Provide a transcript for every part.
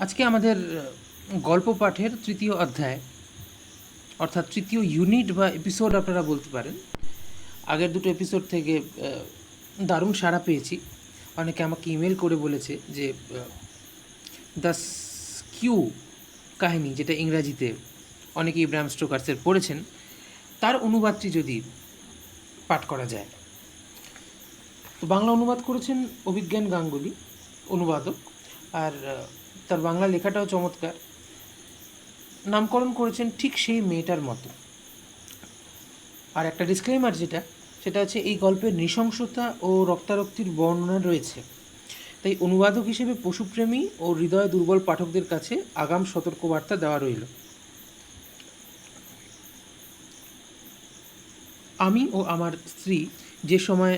আজকে আমাদের গল্প পাঠের তৃতীয় অধ্যায়, অর্থাৎ তৃতীয় ইউনিট বা এপিসোড আপনারা বলতে পারেন। আগের দুটো এপিসোড থেকে দারুণ সাড়া পেয়েছি। অনেকে আমাকে ইমেল করে বলেছে যে দ্য স্কিউ কাহিনী, যেটা ইংরাজিতে অনেকে ইব্রাহিম স্টোকার্সের পড়েছেন, তার অনুবাদটি যদি পাঠ করা যায়। তো বাংলা অনুবাদ করেছেন অভিজ্ঞান গাঙ্গুলি, অনুবাদক। আর তার বাংলা লেখাটাও চমৎকার। নামকরণ করেছেন ঠিক সেই মেয়েটার মতো। আর একটা ডিসক্লেমার সেটা হচ্ছে এই গল্পের নৃশংসতা ও রক্তারক্তির বর্ণনা রয়েছে, তাই অনুবাদক হিসেবে পশুপ্রেমী ও হৃদয় দুর্বল পাঠকদের কাছে আগাম সতর্কবার্তা দেওয়া রইল। আমি ও আমার স্ত্রী যে সময়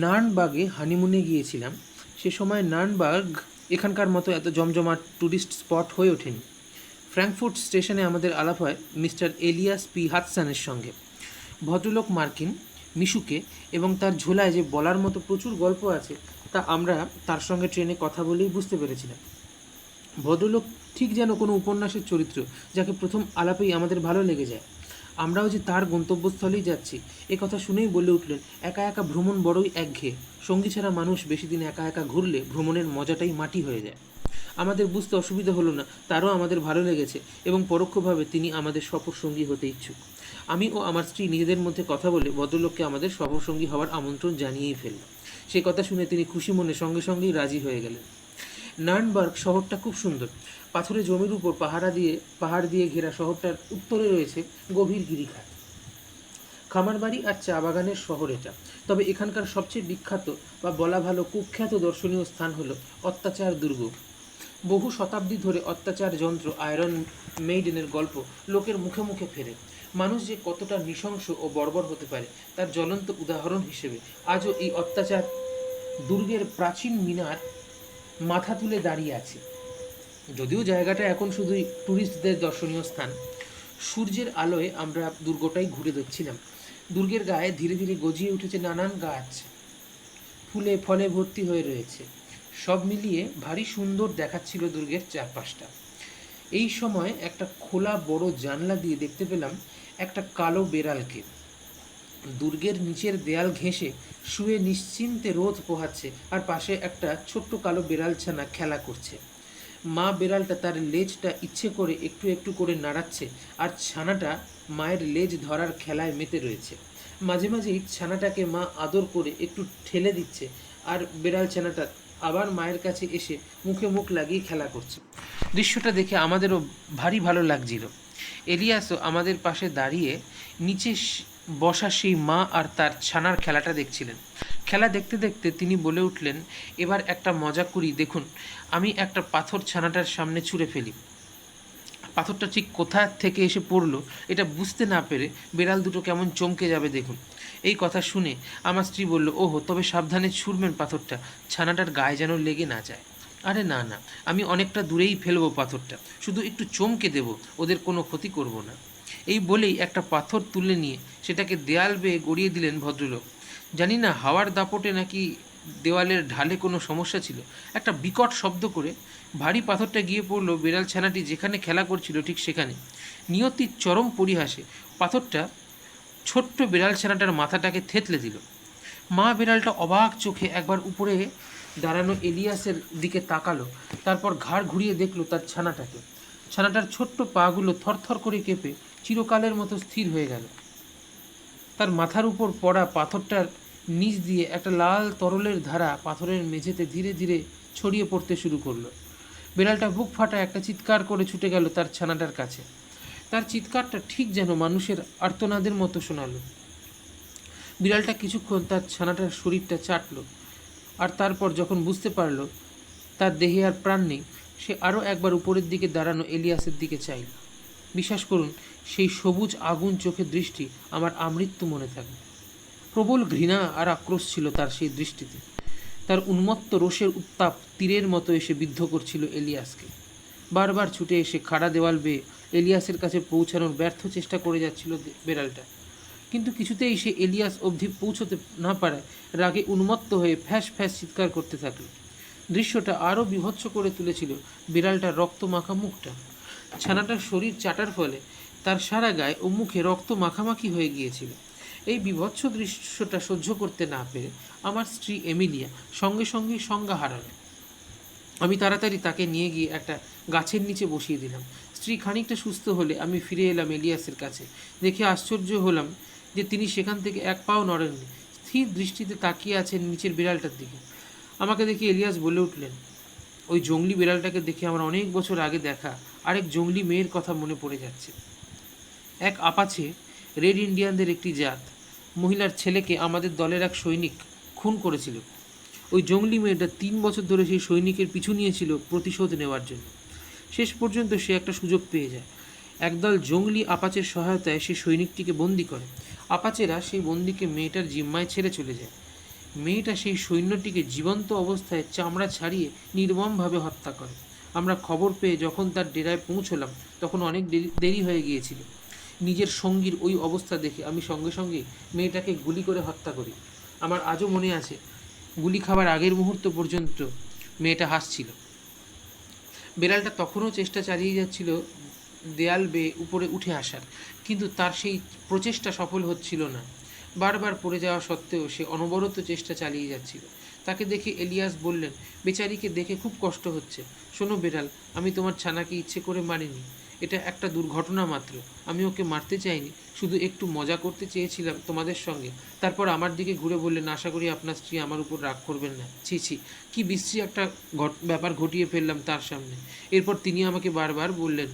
নার্নবার্গে হানিমুনে গিয়েছিলাম, সে সময় নার্নবার্গ এখানকার মতো এত জমজমাট ট্যুরিস্ট স্পট হয়ে ওঠেনি। ফ্র্যাঙ্কফুর্ট স্টেশনে আমাদের আলাপ হয় মিস্টার এলিয়াস পি হাদসনের সঙ্গে। ভদ্রলোক মার্কিন, মিশুকে এবং তার ঝোলায় যে বলার মতো প্রচুর গল্প আছে তা আমরা তার সঙ্গে ট্রেনে কথা বলেই বুঝতে পেরেছিলাম। ভদ্রলোক ঠিক যেন কোনো উপন্যাসের চরিত্র, যাকে প্রথম আলাপেই আমাদের ভালো লেগে যায়। আমরাও যে তার গন্তব্যস্থলেই যাচ্ছি এ কথা শুনেই বলে উঠলেন, একা একা ভ্রমণ বড়ই একঘেয়ে। সঙ্গী ছাড়া মানুষ বেশি দিন একা একা ঘুরলে ভ্রমণের মজাটাই মাটি হয়ে যায়। আমাদের বুঝতে অসুবিধা হলো না, তারও আমাদের ভালো লেগেছে এবং পরোক্ষভাবে তিনি আমাদের সফরসঙ্গী হতে ইচ্ছুক। আমি ও আমার স্ত্রী নিজেদের মধ্যে কথা বলে ভদ্রলোককে আমাদের সফরসঙ্গী হওয়ার আমন্ত্রণ জানিয়েই ফেলল। সে কথা শুনে তিনি খুশি মনে সঙ্গে সঙ্গেই রাজি হয়ে গেলেন। নার্নবার্গ শহরটা খুব সুন্দর। পাথুরে জমির উপর পাহাড় দিয়ে ঘেরা শহরটার উত্তরে রয়েছে গভীর গিরিখাত, খামারবাড়ি আর চা বাগানের শহর এটা। তবে এখানকার সবচেয়ে বিখ্যাত বা বলা ভালো কুখ্যাত দর্শনীয় স্থান হলো অত্যাচার দুর্গ। বহু শতাব্দী ধরে অত্যাচার যন্ত্র আয়রন মেইডেনের গল্প লোকের মুখে মুখে ফেরে। মানুষ যে কতটা নৃশংস ও বর্বর হতে পারে তার জ্বলন্ত উদাহরণ হিসেবে আজও এই অত্যাচার দুর্গের প্রাচীন মিনার মাথা তুলে দাঁড়িয়ে আছে। যদিও জায়গাটা এখন শুধুই ট্যুরিস্টদের দর্শনীয় স্থান। সূর্যের আলোয় আমরা দুর্গটাই ঘুরে দেখছিলাম। দুর্গের গায়ে ধীরে ধীরে গজিয়ে উঠেছে নানান গাছ, ফুলে ফলে ভর্তি হয়ে রয়েছে। সব মিলিয়ে ভারী সুন্দর দেখাচ্ছিল দুর্গের চারপাশটা। এই সময় একটা খোলা বড় জানলা দিয়ে দেখতে পেলাম একটা কালো বেড়ালকে। দুর্গের নিচের দেয়াল ঘেঁষে শুয়ে নিশ্চিন্তে রোদ পোহাচ্ছে, আর পাশে একটা ছোট্ট কালো বেড়ালছানা খেলা করছে। মা বেড়ালটা তার লেজটা ইচ্ছে করে একটু একটু করে নাড়াচ্ছে, আর ছানাটা মায়ের লেজ ধরার খেলায় মেতে রয়েছে। মাঝে মাঝেই ছানাটাকে মা আদর করে একটু ঠেলে দিচ্ছে, আর বেড়াল ছানাটা আবার মায়ের কাছে এসে মুখে মুখ লাগিয়ে খেলা করছে। দৃশ্যটা দেখে আমাদেরও ভারী ভালো লাগছিল। এলিয়াসও আমাদের পাশে দাঁড়িয়ে নিচে বসা সেই মা আর তার ছানার খেলাটা দেখছিলেন। খেলা দেখতে দেখতে তিনি বলে উঠলেন, এবার একটা মজা করি দেখুন। আমি একটা পাথর ছানাটার সামনে ছুঁড়ে ফেলি। পাথরটা ঠিক কোথা থেকে এসে পড়লো এটা বুঝতে না পেরে বেড়াল দুটো কেমন চমকে যাবে দেখুন। এই কথা শুনে আমার স্ত্রী বলল, ওহো, তবে সাবধানে ছুঁড়বেন পাথরটা, ছানাটার গায়ে যেন লেগে না যায়। আরে না না, আমি অনেকটা দূরেই ফেলবো পাথরটা, শুধু একটু চমকে দেব, ওদের কোনো ক্ষতি করব না। এই বলেই একটা পাথর তুলে নিয়ে সেটাকে দেয়াল বেয়ে গড়িয়ে দিলেন ভদ্রলোক। জানি না হাওয়ার দাপটে নাকি দেওয়ালের ঢালে কোনো সমস্যা ছিল, একটা বিকট শব্দ করে ভারী পাথরটা গিয়ে পড়ল বিড়াল ছানাটি যেখানে খেলা করছিল ঠিক সেখানে। নিয়তির চরম পরিহাসে পাথরটা ছোট্ট বিড়াল ছানাটার মাথাটাকে থেতলে দিল। মা বিড়ালটা অবাক চোখে একবার উপরে দাঁড়ানো এলিয়াসের দিকে তাকালো, তারপর ঘাড় ঘুরিয়ে দেখলো তার ছানাটাকে। ছানাটার ছোট্ট পাগুলো থরথর করে কেঁপে চিরকালের মতো স্থির হয়ে গেল। তার মাথার উপর পড়া পাথরটার নিচ দিয়ে একটা লাল তরলের ধারা পাথরের মেঝেতে ধীরে ধীরে ছড়িয়ে পড়তে শুরু করলো। বিড়ালটা বুক ফাটা একটা চিৎকার করে ছুটে গেল তার ছানাটার কাছে। তার চিৎকারটা ঠিক যেন মানুষের আর্তনাদের মতো শোনালো। বিড়ালটা কিছুক্ষণ তার ছানাটার শরীরটা চাটল, আর তারপর যখন বুঝতে পারল তার দেহে আর প্রাণ নেই, সে আরও একবার উপরের দিকে দাঁড়ানো এলিয়াসের দিকে চাইল। বিশ্বাস করুন, সেই সবুজ আগুন চোখের দৃষ্টি আমার আমৃত্যু মনে থাকবে। প্রবল ঘৃণা আর আক্রোশ ছিল তার সেই দৃষ্টিতে। তার উন্মত্ত রোষের উত্তাপ তীরের মতো এসে বিদ্ধ করছিল এলিয়াসকে। বারবার ছুটে এসে খাড়া দেওয়াল বেয়ে এলিয়াসের কাছে পৌঁছানোর ব্যর্থ চেষ্টা করে যাচ্ছিল বেড়ালটা, কিন্তু কিছুতেই সে এলিয়াস অবধি পৌঁছতে না পারায় রাগে উন্মত্ত হয়ে ফ্যাস ফ্যাস চিৎকার করতে থাকল। দৃশ্যটা আরও বীভৎস করে তুলেছিল বিড়ালটার রক্ত মাখা মুখটা। ছানাটার শরীর চাটার ফলে তার সারা গায়ে ও মুখে রক্ত মাখামাখি হয়ে গিয়েছিল। এই বীভৎস দৃশ্যটা সহ্য করতে না পেরে আমার স্ত্রী এমিলিয়া সঙ্গে সঙ্গেই সংজ্ঞা হারালো। আমি তাড়াতাড়ি তাকে নিয়ে গিয়ে একটা গাছের নিচে বসিয়ে দিলাম। স্ত্রী খানিকটা সুস্থ হলে আমি ফিরে এলাম এলিয়াসের কাছে। দেখে আশ্চর্য হলাম যে তিনি সেখান থেকে এক পাও নড়েননি, স্থির দৃষ্টিতে তাকিয়ে আছেন নিচের বিড়ালটার দিকে। আমাকে দেখে এলিয়াস বলে উঠলেন, ওই জঙ্গলি বিড়ালটাকে দেখে আমার অনেক বছর আগে দেখা আরেক জঙ্গলি মেয়ের কথা মনে পড়ে যাচ্ছে। এক আপাছে রেড ইন্ডিয়ানদের একটি জাত মহিলার ছেলেকে আমাদের দলের এক সৈনিক খুন করেছিল। ওই জঙ্গলি মেয়েটা 3 বছর ধরে সেই সৈনিকের পিছু নিয়েছিল প্রতিশোধ নেওয়ার জন্য। শেষ পর্যন্ত সে একটা সুযোগ পেয়ে যায়। একদল জঙ্গলি আপাচের সহায়তায় সে সৈনিকটিকে বন্দি করে। আপাচেরা সেই বন্দিকে মেয়েটার জিম্মায় ছেড়ে চলে যায়। মেয়েটা সেই সৈন্যটিকে জীবন্ত অবস্থায় চামড়া ছাড়িয়ে নির্মমভাবে হত্যা করে। আমরা খবর পেয়ে যখন তার ডেরায় পৌঁছলাম তখন অনেক দেরি হয়ে গিয়েছিল। নিজের সঙ্গীর ওই অবস্থা দেখে আমি সঙ্গে সঙ্গে মেয়েটাকে গুলি করে হত্যা করি। আমার আজও মনে আছে, গুলি খাবার আগের মুহূর্ত পর্যন্ত মেয়েটা হাসছিল। বেড়ালটা তখনও চেষ্টা চালিয়ে যাচ্ছিল দেয়াল বেয়ে উপরে উঠে আসার, কিন্তু তার সেই প্রচেষ্টা সফল হচ্ছিল না। বারবার পড়ে যাওয়া সত্ত্বেও সে অনবরত চেষ্টা চালিয়ে যাচ্ছিল। তাকে দেখে এলিয়াস বললেন, বেচারিকে দেখে খুব কষ্ট হচ্ছে। শোনো বেড়াল, আমি তোমার ছানাকে ইচ্ছে করে মারিনি, এটা একটা দুর্ঘটনা মাত্র। আমি ওকে মারতে চাইনি, শুধু একটু মজা করতে চেয়েছিলাম তোমাদের সঙ্গে। তারপর আমার দিকে ঘুরে বললেন, আশা করি আপনার স্ত্রী আমার উপর রাগ করবেন না। ছি ছি, কি বিশ্রী একটা ব্যাপার ঘটিয়ে ফেললাম তার সামনে। এরপর তিনি আমাকে বারবার বললেন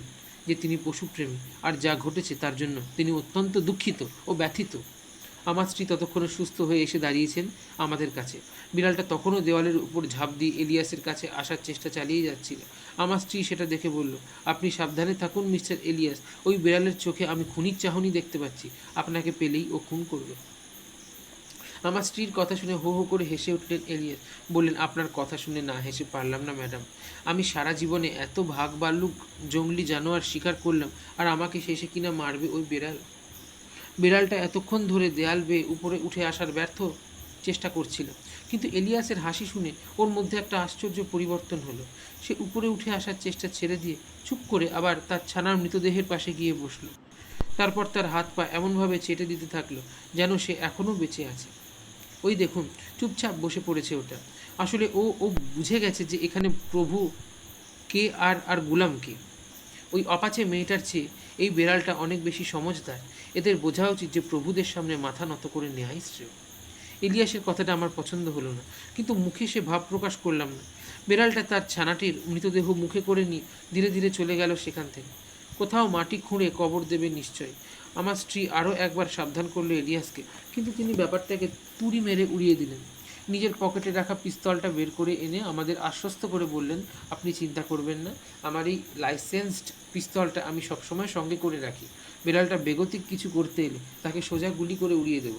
যে তিনি পশুপ্রেমী, আর যা ঘটেছে তার জন্য তিনি অত্যন্ত দুঃখিত ও ব্যথিত। আমার স্ত্রী ততক্ষণে সুস্থ হয়ে এসে দাঁড়িয়েছেন আমাদের কাছে। বিড়ালটা তখনও দেওয়ালের উপর ঝাঁপ দিয়ে এলিয়াসের কাছে আসার চেষ্টা চালিয়ে যাচ্ছিল। আমার স্ত্রী সেটা দেখে বলল, আপনি সাবধানে থাকুন মিস্টার এলিয়াস, ওই বিড়ালের চোখে আমি খুনির চাহনি দেখতে পাচ্ছি, আপনাকে পেলেই ও খুন করবে। আমার স্ত্রীর কথা শুনে হো হো করে হেসে উঠলেন এলিয়াস। বললেন, আপনার কথা শুনে না হেসে পারলাম না ম্যাডাম। আমি সারা জীবনে এত ভাগ ভাল্লুক জঙ্গলি জানোয়ার শিকার করলাম, আর আমাকে শেষে কিনা মারবে ওই বিড়াল। বিড়ালটা এতক্ষণ ধরে দেয়াল বেয়ে উপরে উঠে আসার ব্যর্থ চেষ্টা করছিল, কিন্তু এলিয়াসের হাসি শুনে ওর মধ্যে একটা আশ্চর্য পরিবর্তন হলো। সে উপরে উঠে আসার চেষ্টা ছেড়ে দিয়ে চুপ করে আবার তার ছানার মৃতদেহের পাশে গিয়ে বসলো। তারপর তার হাত পা এমনভাবে চেটে দিতে থাকলো যেন সে এখনও বেঁচে আছে। ওই দেখুন, চুপচাপ বসে পড়েছে ওটা। আসলে ও ও বুঝে গেছে যে এখানে প্রভু কে আর আর গুলাম কে। ওই অপাচে মেয়েটার চেয়ে এই বেড়ালটা অনেক বেশি সমঝদার। এদের বোঝা উচিত যে প্রভুদের সামনে মাথা নত করে নেওয়াই শ্রেয়। ইলিয়াসের কথাটা আমার পছন্দ হলো না, কিন্তু মুখে সে ভাব প্রকাশ করলাম না। বেড়ালটা তার ছানাটির মৃতদেহ মুখে করে নিয়ে ধীরে ধীরে চলে গেল সেখান থেকে। কোথাও মাটি খুঁড়ে কবর দেবে নিশ্চয়। আমার স্ত্রী আরও একবার সাবধান করলো এলিয়াসকে, কিন্তু তিনি ব্যাপারটাকে তুড়ি মেরে উড়িয়ে দিলেন। নিজের পকেটে রাখা পিস্তলটা বের করে এনে আমাদের আশ্বস্ত করে বললেন, আপনি চিন্তা করবেন না, আমার এই লাইসেন্সড পিস্তলটা আমি সবসময় সঙ্গে করে রাখি। বিড়ালটা বেগতিক কিছু করতে এলে তাকে সোজা গুলি করে উড়িয়ে দেব।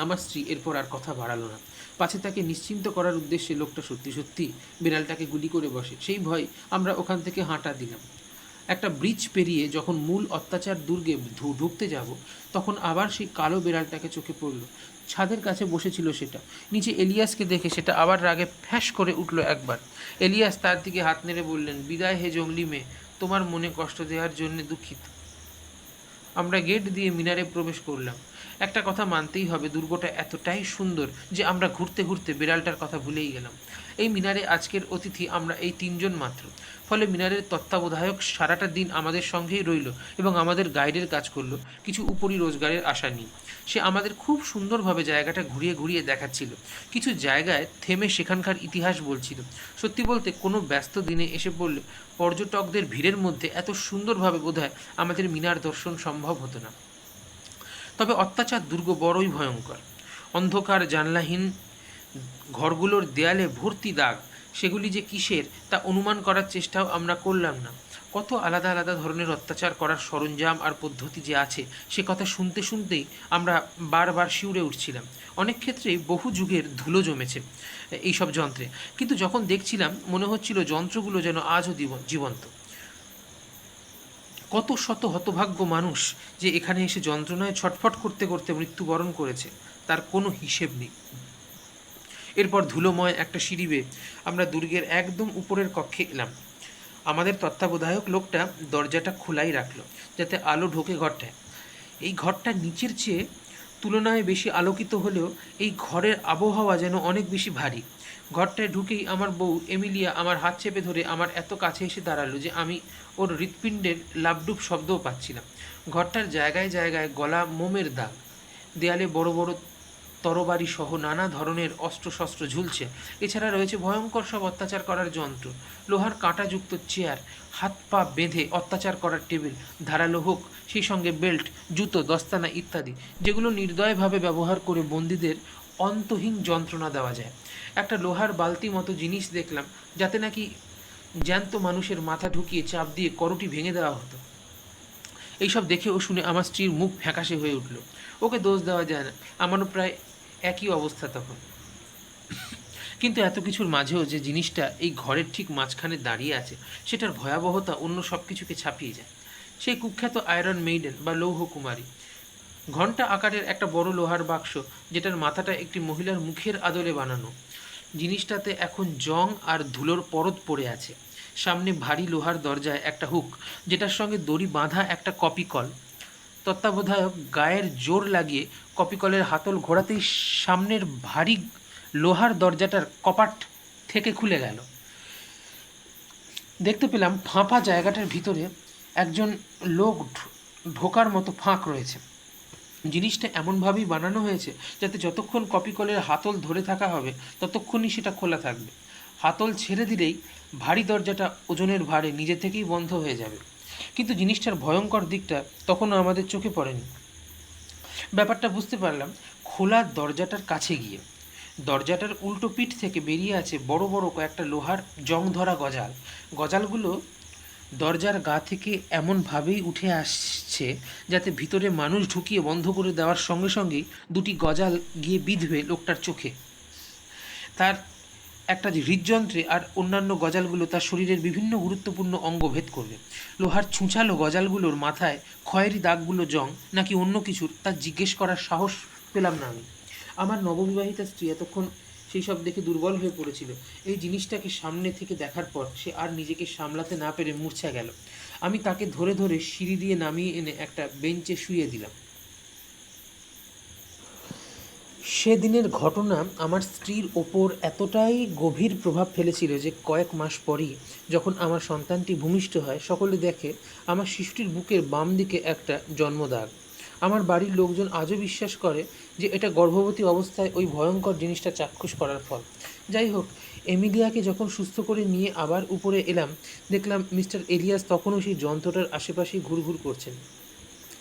আমার স্ত্রী এরপর আর কথা বাড়ালো না। পাছে তাকে নিশ্চিন্ত করার উদ্দেশ্যে লোকটা সত্যি সত্যি বিড়ালটাকে গুলি করে বসে, সেই ভয় আমরা ওখান থেকে হাঁটা দিলাম। একটা ব্রিজ পেরিয়ে যখন মূল অত্যাচার দুর্গে ঢুকতে যাব, তখন আবার সেই কালো বিড়ালটাকে চোখে পড়ল। ছাদের কাছে বসেছিল সেটা। নিচে এলিয়াসকে দেখে সেটা আবার রাগে ফ্যাঁস করে উঠল একবার। এলিয়াস তার দিকে হাত নেড়ে বললেন, বিদায় হে জঙ্গলি মেয়ে, তোমার মনে কষ্ট দেওয়ার জন্য দুঃখিত। আমরা গেট দিয়ে মিনারে প্রবেশ করলাম। একটা কথা মানতেই হবে, দুর্গটা এতটাই সুন্দর যে আমরা ঘুরতে ঘুরতে বিড়ালটার কথা ভুলেই গেলাম। এই মিনারে আজকের অতিথি আমরা এই 3 জন মাত্র। ফলে মিনারের তত্ত্বাবধায়ক সারাটা দিন আমাদের সঙ্গেই রইল এবং আমাদের গাইডের কাজ করলো, কিছু উপরি রোজগারের আশা নিয়ে। সে আমাদের খুব সুন্দরভাবে জায়গাটা ঘুরিয়ে ঘুরিয়ে দেখাচ্ছিল, কিছু জায়গায় থেমে সেখানকার ইতিহাস বলছিল। সত্যি বলতে কোনো ব্যস্ত দিনে এসে পড়লে পর্যটকদের ভিড়ের মধ্যে এত সুন্দরভাবে বোধহয় আমাদের মিনার দর্শন সম্ভব হতো না। তবে অত্যাচার দুর্গ বড়ই ভয়ঙ্কর। অন্ধকার জানলাহীন ঘরগুলোর দেয়ালে ভর্তি দাগ, সেগুলি যে কিসের তা অনুমান করার চেষ্টাও আমরা করলাম না। কত আলাদা আলাদা ধরনের অত্যাচার করার সরঞ্জাম আর পদ্ধতি যে আছে, সে কথা শুনতে শুনতেই আমরা বারবার শিউরে উঠছিলাম। অনেক ক্ষেত্রেই বহু যুগের ধুলো জমেছে এইসব যন্ত্রে, কিন্তু যখন দেখছিলাম মনে হচ্ছিল যন্ত্রগুলো যেন আজও জীবন্ত। কত শত হতভাগ্য মানুষ যে এখানে এসে যন্ত্রণায় ছটফট করতে করতে মৃত্যুবরণ করেছে, তার কোনো হিসেব নেই। এরপর ধুলোময় একটা সিঁড়ি বেয়ে আমরা দুর্গের একদম উপরের কক্ষে এলাম। আমাদের তত্ত্বাবধায়ক লোকটা দরজাটা খোলাই রাখলো যাতে আলো ঢোকে ঘরটায়। এই ঘরটা নিচের চেয়ে তুলনায় বেশি আলোকিত হলেও এই ঘরের আবহাওয়া যেন অনেক বেশি ভারী। ঘরটায় ঢুকেই আমার বউ এমিলিয়া আমার হাত চেপে ধরে আমার এত কাছে এসে দাঁড়ালো যে আমি ওর হৃৎপিণ্ডের লাবডুব শব্দও পাচ্ছিলাম। ঘরটার জায়গায় জায়গায় গলা মোমের দাগ, দেয়ালে বড় বড় তরবারি সহ নানা ধরনের অস্ত্রশস্ত্র ঝুলছে। এছাড়া রয়েছে ভয়ঙ্কর সব অত্যাচার করার যন্ত্র, লোহার কাঁটাযুক্ত চেয়ার, হাত পা বেঁধে অত্যাচার করার টেবিল, ধারালো হোক, সেই সঙ্গে বেল্ট, জুতো, দস্তানা ইত্যাদি, যেগুলো নির্দয়ভাবে ব্যবহার করে বন্দীদের অন্তহীন যন্ত্রণা দেওয়া যায়। একটা লোহার বালতি মতো জিনিস দেখলাম যাতে নাকি জ্যান্ত মানুষের মাথা ঢুকিয়ে চাপ দিয়ে করটি ভেঙে দেওয়া হতো। এইসব দেখে ও শুনে আমার স্ত্রীর মুখ ফ্যাকাশে হয়ে উঠল। ওকে দোষ দেওয়া যায় না, আমারও প্রায় একই অবস্থা তখন। কিন্তু এত কিছুর মাঝেও যে জিনিসটা এই ঘরের ঠিক মাঝখানে দাঁড়িয়ে আছে সেটার ভয়াবহতা অন্য সব কিছুকে ছাপিয়ে যায়। সেই কুখ্যাত আয়রন মেইডেন বা লৌহ কুমারী, ঘণ্টা আকারের একটা বড় লোহার বাক্স যেটার মাথাটা একটি মহিলার মুখের আদলে বানানো। জিনিসটাতে এখন জং আর ধুলোর পরত পড়ে আছে। সামনে ভারী লোহার দরজায় একটা হুক, যেটার সঙ্গে দড়ি বাঁধা একটা কপি কল। তত্ত্বাবধায়ক গায়ের জোর লাগিয়ে কপি কলের হাতল ঘোরাতেই সামনের ভারী লোহার দরজাটার কপাট থেকে খুলে গেল। দেখতে পেলাম ফাঁপা জায়গাটার ভিতরে একজন লোক ঢোকার মতো ফাঁক রয়েছে। জিনিসটা এমনভাবেই বানানো হয়েছে যাতে যতক্ষণ কপি কলের হাতল ধরে থাকা হবে ততক্ষণই সেটা খোলা থাকবে। হাতল ছেড়ে দিলেই ভারী দরজাটা ওজনের ভারে নিজে থেকেই বন্ধ হয়ে যাবে। কিন্তু জিনিসটার ভয়ঙ্কর দিকটা তখনও আমাদের চোখে পড়েনি। ব্যাপারটা বুঝতে পারলাম খোলা দরজাটার কাছে গিয়ে। দরজাটার উল্টো পিঠ থেকে বেরিয়ে আছে বড় বড় কয়েকটা লোহার জং ধরা গজাল। গজালগুলো দরজার গা থেকে এমনভাবেই উঠে আসছে যাতে ভিতরে মানুষ ঢুকিয়ে বন্ধ করে দেওয়ার সঙ্গে সঙ্গেই দুটি গজাল গিয়ে বিঁধবে লোকটার চোখে। তার একটা হৃদযন্ত্রে আর অন্যান্য গজালগুলো তার শরীরের বিভিন্ন গুরুত্বপূর্ণ অঙ্গ ভেদ করবে। লোহার ছুঁচালো গজালগুলোর মাথায় খয়েরি দাগগুলো জং নাকি অন্য কিছুর তা জিজ্ঞেস করার সাহস পেলাম না আমি। আমার নববিবাহিতা স্ত্রী এতক্ষণ সেই সব দেখে দুর্বল হয়ে পড়েছিল। এই জিনিসটাকে সামনে থেকে দেখার পর সে আর নিজেকে সামলাতে না পেরে মূর্ছা গেল। আমি তাকে ধরে ধরে সিঁড়ি দিয়ে নামিয়ে এনে একটা বেঞ্চে শুইয়ে দিলাম। সেদিনের ঘটনা আমার স্ত্রীর ওপর এতটাই গভীর প্রভাব ফেলেছিল যে কয়েক মাস পরই যখন আমার সন্তানটি ভূমিষ্ঠ হয় সকলে দেখে আমার শিশুটির বুকের বাম দিকে একটা জন্মদাগ। আমার বাড়ির লোকজন আজও বিশ্বাস করে যে এটা গর্ভবতী অবস্থায় ওই ভয়ঙ্কর জিনিসটা চাক্ষুষ করার ফল। যাই হোক, এমিলিয়াকে যখন সুস্থ করে নিয়ে আবার উপরে এলাম দেখলাম মিস্টার এলিয়াস তখনও সেই যন্ত্রটার আশেপাশেই ঘুরঘুর করছেন।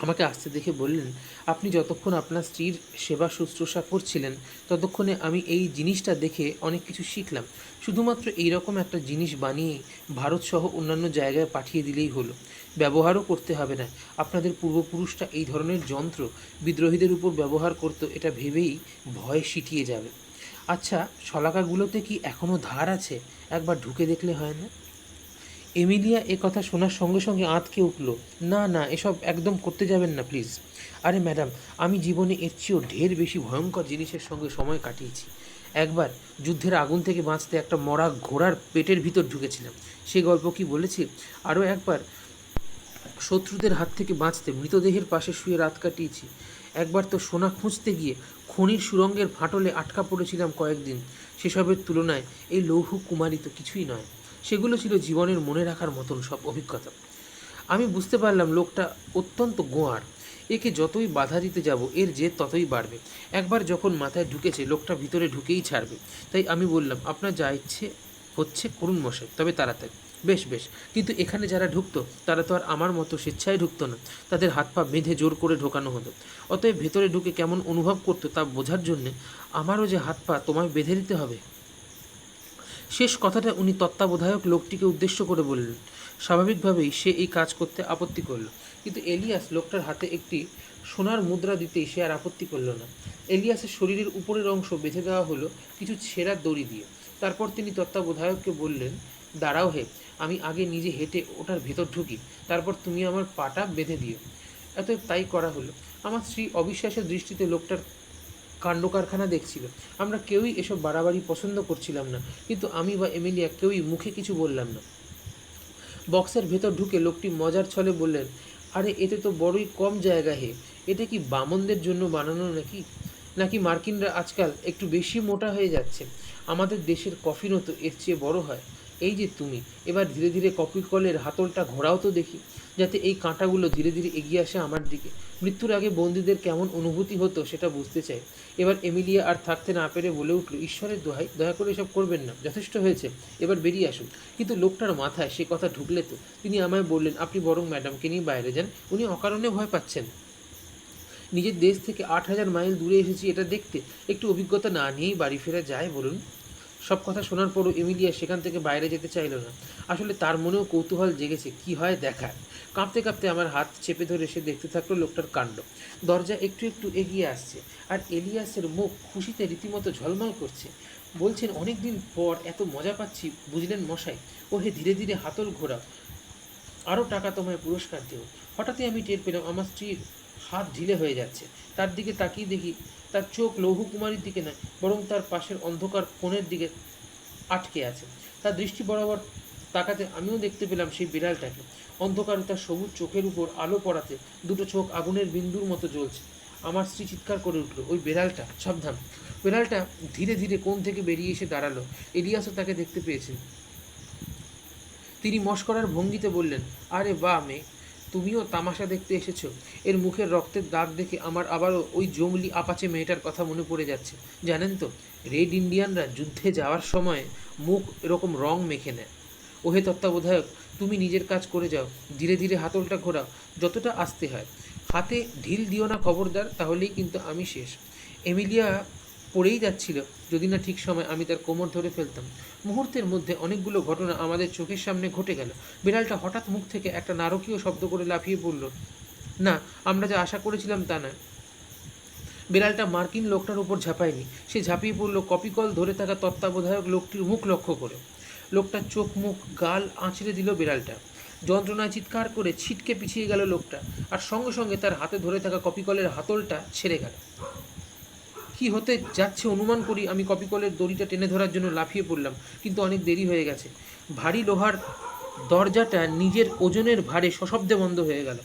আমাকে আসতে দেখে বললেন, আপনি যতক্ষণ আপনার স্ত্রীর সেবা শুশ্রূষা করছিলেন ততক্ষণে আমি এই জিনিসটা দেখে অনেক কিছু শিখলাম। শুধুমাত্র এইরকম একটা জিনিস বানিয়ে ভারতসহ অন্যান্য জায়গায় পাঠিয়ে দিলেই হলো, ব্যবহারও করতে হবে না। আপনাদের পূর্বপুরুষরা এই ধরনের যন্ত্র বিদ্রোহীদের উপর ব্যবহার করতো এটা ভেবেই ভয় সিটিয়ে যাবে। আচ্ছা, শলাকাগুলোতে কি এখনও ধার আছে? একবার ঢুকে দেখলে হয় না? এমিলিয়া এ কথা শোনার সঙ্গে সঙ্গে আঁতকে উঠল। না না, এসব একদম করতে যাবেন না প্লিজ। আরে ম্যাডাম, আমি জীবনে এর চেয়েও ঢের বেশি ভয়ঙ্কর জিনিসের সঙ্গে সময় কাটিয়েছি। একবার যুদ্ধের আগুন থেকে বাঁচতে একটা মরা ঘোড়ার পেটের ভিতর ঢুকেছিলাম, সেই গল্প কি বলেছি? আরও একবার শত্রুদের হাত থেকে বাঁচতে মৃতদেহের পাশে শুয়ে রাত কাটিয়েছি। একবার তো সোনা খুঁজতে গিয়ে খনির সুরঙ্গের ফাটলে আটকা পড়েছিলাম কয়েকদিন। সেসবের তুলনায় এই লৌহ কুমারী তো কিছুই নয়। সেগুলো ছিল জীবনের মনে রাখার মতন সব অভিজ্ঞতা। আমি বুঝতে পারলাম লোকটা অত্যন্ত গোঁয়ার। একে যতই বাধা দিতে যাব এর জেদ ততই বাড়বে। একবার যখন মাথায় ঢুকেছে লোকটা ভিতরে ঢুকেই ছাড়বে। তাই আমি বললাম, আপনার যা ইচ্ছে হচ্ছে করুন মশাই, তবে তাড়াতাড়ি। বেশ বেশ, কিন্তু এখানে যারা ঢুকতো তারা তো আর আমার মতো স্বেচ্ছায় ঢুকতো না, তাদের হাত পা বেঁধে জোর করে ঢোকানো হতো। অতএব ভেতরে ঢুকে কেমন অনুভব করতো তা বোঝার জন্যে আমারও যে হাত পা তোমায় বেঁধে দিতে হবে। শেষ কথাটা উনি তত্ত্বাবধায়ক লোকটিকে উদ্দেশ্য করে বললেন। স্বাভাবিকভাবেই সে এই কাজ করতে আপত্তি করল, কিন্তু এলিয়াস লোকটার হাতে একটি সোনার মুদ্রা দিতেই সে আর আপত্তি করল না। এলিয়াসের শরীরের উপরের অংশ বেঁধে দেওয়া হলো কিছু ছেঁড়া দড়ি দিয়ে। তারপর তিনি তত্ত্বাবধায়ককে বললেন, দাঁড়াও হে, আমি আগে নিজে হেঁটে ওটার ভেতর ঢুকি, তারপর তুমি আমার পাটা বেঁধে দিও। অতএব তাই করা হলো। আমার স্ত্রী অবিশ্বাসের দৃষ্টিতে লোকটার কাণ্ড কারখানা দেখছিল। আমরা কেউই এসব বাড়াবাড়ি পছন্দ করছিলাম না, কিন্তু আমি বা এমিলিয়া কেউই মুখে কিছু বললাম না। বক্সের ভেতর ঢুকে লোকটি মজার ছলে বললেন, আরে এতে তো বড়ই কম জায়গা হে, এটা কি বামনদের জন্য বানানো নাকি? নাকি মার্কিনরা আজকাল একটু বেশি মোটা হয়ে যাচ্ছে? আমাদের দেশের কফিনও তো এর চেয়ে বড় হয়। এই যে তুমি, এবার ধীরে ধীরে কফি কলের হাতলটা ঘোরাও তো দেখি, যাতে এই কাঁটাগুলো ধীরে ধীরে এগিয়ে আসে আমার দিকে। মৃত্যুর আগে বন্দীদের কেমন অনুভূতি হতো সেটা বুঝতে চাই। এবার এমিলিয়া আর থাকতে না পেরে বলে উঠল, ঈশ্বরের দোহাই, দয়া করে এসব করবেন না, যথেষ্ট হয়েছে, এবার বেরিয়ে আসুন। কিন্তু লোকটার মাথায় সে কথা ঢুকলে তো তিনি আমায় বললেন, আপনি বরং ম্যাডামকে নিয়ে বাইরে যান, উনি অকারণে ভয় পাচ্ছেন। নিজের দেশ থেকে 8,000 মাইল দূরে এসেছি এটা দেখতে, একটু অভিজ্ঞতা না নিয়েই বাড়ি ফেরা যায় বলুন? সব কথা শোনার পরও এমিলিয়া সেখান থেকে বাইরে যেতে চাইল না। আসলে তার মনেও কৌতূহল জেগেছে, কি হয় দেখার। কাঁপতে কাঁপতে আমার হাত চেপে ধরে সে দেখতে থাকলো লোকটার কাণ্ড। দরজা একটু একটু এগিয়ে আসছে, আর এলিয়াসের মুখ খুশিতে রীতিমতো ঝলমল করছে। বলছেন, অনেক দিন পর এত মজা পাচ্ছি, বুঝলেন মশাই। ও হে, ধীরে ধীরে হাতল ঘোরা, আরও টাকা তোমায় পুরস্কার দেব। হঠাৎই আমি টের পেলাম আমার স্ত্রীর হাত ঢিলে হয়ে যাচ্ছে। তার দিকে তাকিয়ে দেখি তার চোখ লৌহকুমারীর দিকে নয়, বরং তার পাশের অন্ধকার কোণের দিকে আটকে আছে। তার দৃষ্টি বরাবর তাকাতে আমিও দেখতে পেলাম সেই বিড়ালটাকে। অন্ধকারে তার সবুজ চোখের উপর আলো পড়াতে দুটো চোখ আগুনের বিন্দুর মতো জ্বলছে। আমার স্ত্রী চিৎকার করে উঠল, ওই বিড়ালটা, সাবধান! বিড়ালটা ধীরে ধীরে কোণ থেকে বেরিয়ে এসে দাঁড়ালো। এলিয়াসও তাকে দেখতে পেয়েছেন। তিনি মশকরার ভঙ্গিতে বললেন, আরে বাহ মেয়ে, তুমিও তামাশা দেখতে এসেছো? এর মুখের রক্তের দাগ দেখে আমার আবারও ওই জঙ্গলি আপাচে মেয়েটার কথা মনে পড়ে যাচ্ছে। জানেন তো, রেড ইন্ডিয়ানরা যুদ্ধে যাওয়ার সময় মুখ এরকম রং মেখে নেয়। ওহে তত্ত্বাবধায়ক, তুমি নিজের কাজ করে যাও, ধীরে ধীরে হাতলটা ঘোরাও, যতটা আসতে হয়। হাতে ঢিল দিও না খবরদার, তাহলেই কিন্তু আমি শেষ। এমিলিয়া পড়েই যাচ্ছিল, যদি না ঠিক সময় আমি তার কোমর ধরে ফেলতাম। মুহূর্তের মধ্যে অনেকগুলো ঘটনা আমাদের চোখের সামনে ঘটে গেল। বিড়ালটা হঠাৎ মুখ থেকে একটা নারকীয় শব্দ করে লাফিয়ে পড়ল। না, আমরা যা আশা করেছিলাম তা নয়। বিড়ালটা মার্কিন লোকটার উপর ঝাঁপায়নি, সে ঝাঁপিয়ে পড়ল কপিকল ধরে থাকা তত্ত্বাবধায়ক লোকটির মুখ লক্ষ্য করে। লোকটার চোখ মুখ গাল আঁচড়ে দিল বিড়ালটা। যন্ত্রণায় চিৎকার করে ছিটকে পিছিয়ে গেল লোকটা, আর সঙ্গে সঙ্গে তার হাতে ধরে থাকা কপিকলের হাতলটা ছেড়ে গেল। কি হতে যাচ্ছে অনুমান করি আমি কপিকলের দড়িটা টেনে ধরার জন্য লাফিয়ে পড়লাম, কিন্তু অনেক দেরি হয়ে গেছে। ভারী লোহার দরজাটা নিজের ওজনের ভারে সশব্দে বন্ধ হয়ে গেল।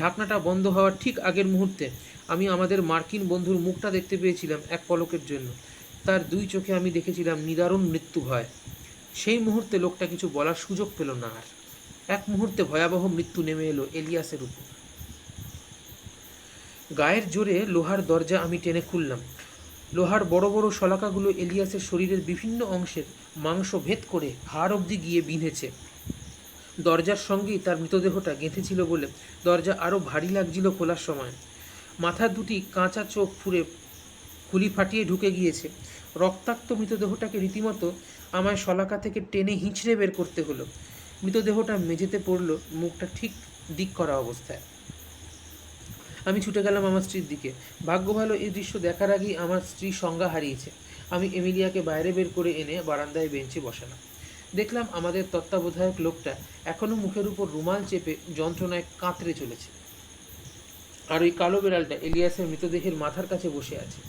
ঢাকনাটা বন্ধ হওয়ার ঠিক আগের মুহূর্তে আমি আমাদের মার্কিন বন্ধুর মুখটা দেখতে পেয়েছিলাম এক পলকের জন্য। তার দুই চোখে আমি দেখেছিলাম নিদারুণ মৃত্যু ভয়। সেই মুহূর্তে লোকটা কিছু বলার সুযোগ পেল না আর। এক মুহূর্তে ভয়াবহ মৃত্যু নেমে এলো এলিয়াসের উপর। গায়ের জোরে লোহার দরজা আমি টেনে খুললাম। লোহার বড় বড় শলাকাগুলো এলিয়াসের শরীরের বিভিন্ন অংশের মাংস ভেদ করে হাড় অবধি গিয়ে বিঁধেছে। দরজার সঙ্গেই তার মৃতদেহটা গেঁথেছিল বলে দরজা আরও ভারী লাগছিল খোলার সময়। মাথার দুটি কাঁচা চোখ ফুঁড়ে খুলি ফাটিয়ে ঢুকে গিয়েছে। রক্তাক্ত মৃতদেহটাকে রীতিমতো আমায় শলাকা থেকে টেনে হিঁচড়ে বের করতে হলো। মৃতদেহটা মেঝেতে পড়ল, মুখটা ঠিক দিক করা অবস্থায়। আমি ছুটে গেলাম আমার স্ত্রীর দিকে। ভাগ্য ভালো, এই দৃশ্য দেখার আগেই আমার স্ত্রী সংজ্ঞা হারিয়েছে। আমি এমিলিয়াকে বাইরে বের করে এনে বারান্দায় বেঞ্চে বসালাম। দেখলাম আমাদের তত্ত্বাবধায়ক লোকটা এখনও মুখের উপর রুমাল চেপে যন্ত্রণায় কাতরে চলেছে, আর ওই কালো বিড়ালটা এলিয়াসের মৃতদেহের মাথার কাছে বসে আছে।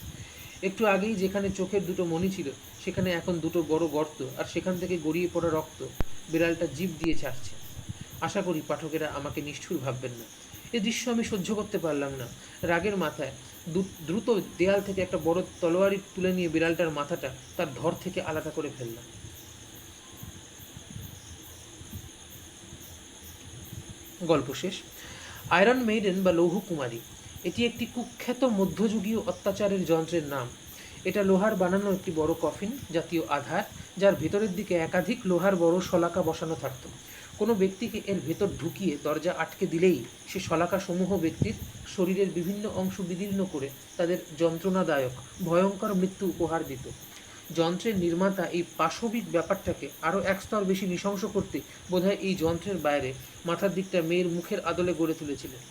একটু আগেই যেখানে চোখের দুটো মণি ছিল, সেখানে এখন দুটো বড় গর্ত, আর সেখান থেকে গড়িয়ে পড়া রক্ত বিড়ালটা জিভ দিয়ে ছাড়ছে। আশা করি পাঠকেরা আমাকে নিষ্ঠুর ভাববেন না। এই দৃশ্য আমি সহ্য করতে পারলাম না। রাগের মাথায় দ্রুত দেয়াল থেকে একটা বড় তলোয়ারি তুলে নিয়ে বিড়ালটার মাথাটা তার ধর থেকে আলাদা করে ফেললাম। গল্প শেষ। আয়রন মেইডেন বা লৌহ কুমারী, এটি একটি কুখ্যাত মধ্যযুগীয় অত্যাচারের যন্ত্রের নাম। এটা লোহার বানানো একটি বড় কফিন জাতীয় আধার, যার ভেতরের দিকে একাধিক লোহার বড় শলাকা বসানো থাকত। কোনো ব্যক্তিকে এর ভেতর ঢুকিয়ে দরজা আটকে দিলেই সে শলাকা সমূহ ব্যক্তির শরীরের বিভিন্ন অংশ বিদীর্ণ করে তাদের যন্ত্রণাদায়ক ভয়ঙ্কর মৃত্যু উপহার দিত। যন্ত্রের নির্মাতা এই পাশবিক ব্যাপারটাকে আরও এক স্তর বেশি নৃশংস করতে বোধহয় এই যন্ত্রের বাইরে মাথার দিকটা মেয়ের মুখের আদলে গড়ে তুলেছিলেন।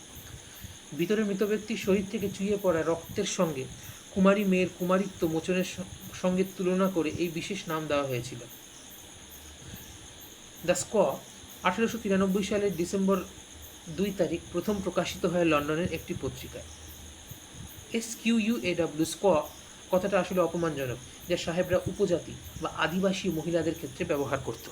ভিতরে মৃত ব্যক্তির শরীর থেকে চুইয়ে পড়া রক্তের সঙ্গে কুমারী মেয়ের কুমারিত্ব মোচনের সঙ্গে তুলনা করে এই বিশেষ নাম দেওয়া হয়েছিল। দ্য স্কোয়া 1893 সালের ডিসেম্বর 2 তারিখ প্রথম প্রকাশিত হয় লন্ডনের একটি পত্রিকায়। SQUAW স্কোয়া কথাটা আসলে অপমানজনক, যা সাহেবরা উপজাতি বা আদিবাসী মহিলাদের ক্ষেত্রে ব্যবহার করত।